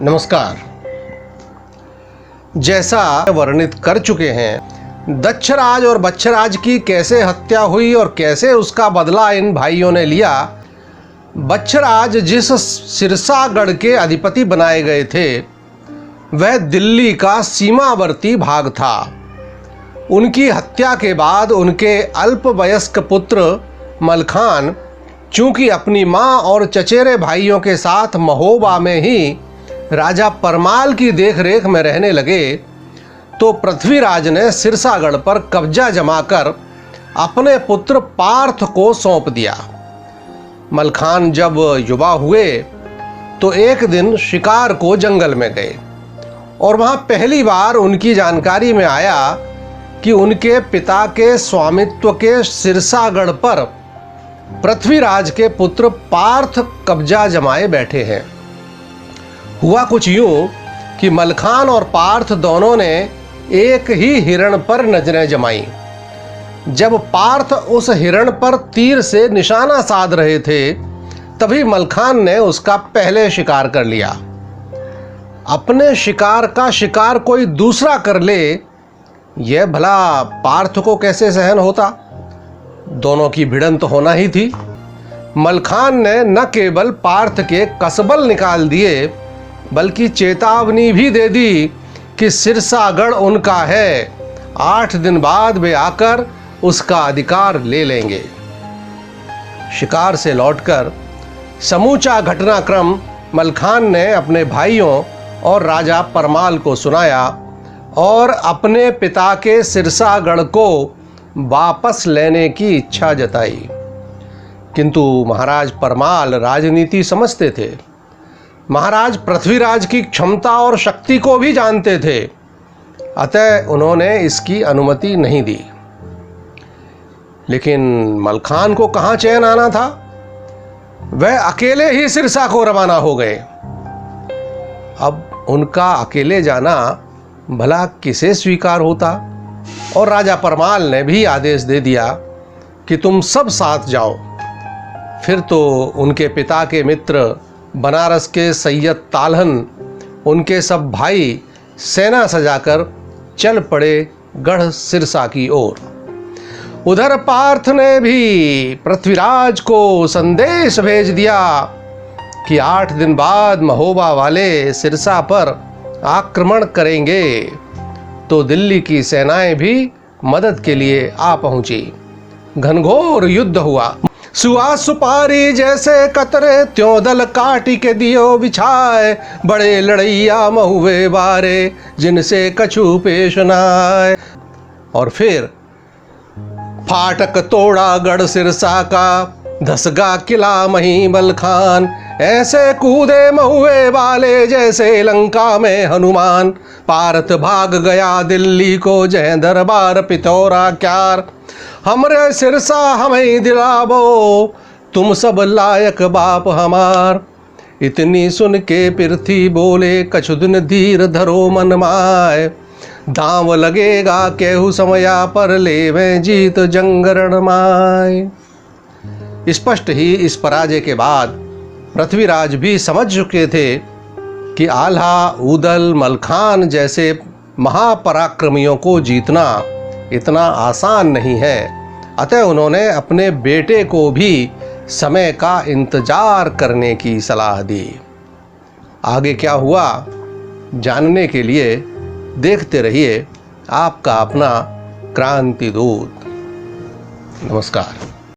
नमस्कार। जैसा वर्णित कर चुके हैं, दक्षराज और बच्छराज की कैसे हत्या हुई और कैसे उसका बदला इन भाइयों ने लिया। बच्छराज जिस सिरसागढ़ के अधिपति बनाए गए थे वह दिल्ली का सीमावर्ती भाग था। उनकी हत्या के बाद उनके अल्पवयस्क पुत्र मलखान चूंकि अपनी मां और चचेरे भाइयों के साथ महोबा में ही राजा परमाल की देखरेख में रहने लगे, तो पृथ्वीराज ने सिरसागढ़ पर कब्जा जमाकर अपने पुत्र पार्थ को सौंप दिया। मलखान जब युवा हुए तो एक दिन शिकार को जंगल में गए और वहां पहली बार उनकी जानकारी में आया कि उनके पिता के स्वामित्व के सिरसागढ़ पर पृथ्वीराज के पुत्र पार्थ कब्जा जमाए बैठे हैं। हुआ कुछ यूं कि मलखान और पार्थ दोनों ने एक ही हिरण पर नजरें जमाई। जब पार्थ उस हिरण पर तीर से निशाना साध रहे थे तभी मलखान ने उसका पहले शिकार कर लिया। अपने शिकार का शिकार कोई दूसरा कर ले, यह भला पार्थ को कैसे सहन होता। दोनों की भिड़ंत तो होना ही थी। मलखान ने न केवल पार्थ के कसबल निकाल दिए बल्कि चेतावनी भी दे दी कि सिरसागढ़ उनका है, 8 दिन बाद वे आकर उसका अधिकार ले लेंगे। शिकार से लौटकर समूचा घटनाक्रम मलखान ने अपने भाइयों और राजा परमाल को सुनाया और अपने पिता के सिरसागढ़ को वापस लेने की इच्छा जताई। किंतु महाराज परमाल राजनीति समझते थे। महाराज पृथ्वीराज की क्षमता और शक्ति को भी जानते थे, अतः उन्होंने इसकी अनुमति नहीं दी। लेकिन मलखान को कहां चैन आना था। वह अकेले ही सिरसा को रवाना हो गए। अब उनका अकेले जाना भला किसे स्वीकार होता, और राजा परमाल ने भी आदेश दे दिया कि तुम सब साथ जाओ। फिर तो उनके पिता के मित्र बनारस के सैयद तालहन, उनके सब भाई सेना सजाकर चल पड़े गढ़ सिरसा की ओर। उधर पार्थ ने भी पृथ्वीराज को संदेश भेज दिया कि 8 दिन बाद महोबा वाले सिरसा पर आक्रमण करेंगे। तो दिल्ली की सेनाएं भी मदद के लिए आ पहुंची। घनघोर युद्ध हुआ। सुआ सुपारी जैसे कतरे त्यों दल काटी के दियो बिछाए, बड़े लड़ैया महुए बारे जिनसे कछु पेश न आए। और फिर फाटक तोड़ा गढ़ सिरसा का, धसगा किला मही मलखान, ऐसे कूदे महुए वाले जैसे लंका में हनुमान। पार्थ भाग गया दिल्ली को जय दरबार पितौरा क्यार, हमरे सिरसा हमें दिलावो तुम सब लायक बाप हमार। इतनी सुन के पृथ्वी बोले कछु दिन धीर धरो मन माय, दांव लगेगा केहू समया पर लेवे जीत जंगरण माय। स्पष्ट ही इस पराजय के बाद पृथ्वीराज भी समझ चुके थे कि आल्हा, उदल, मलखान जैसे महापराक्रमियों को जीतना इतना आसान नहीं है। अतः उन्होंने अपने बेटे को भी समय का इंतजार करने की सलाह दी। आगे क्या हुआ जानने के लिए देखते रहिए आपका अपना क्रांति दूत। नमस्कार।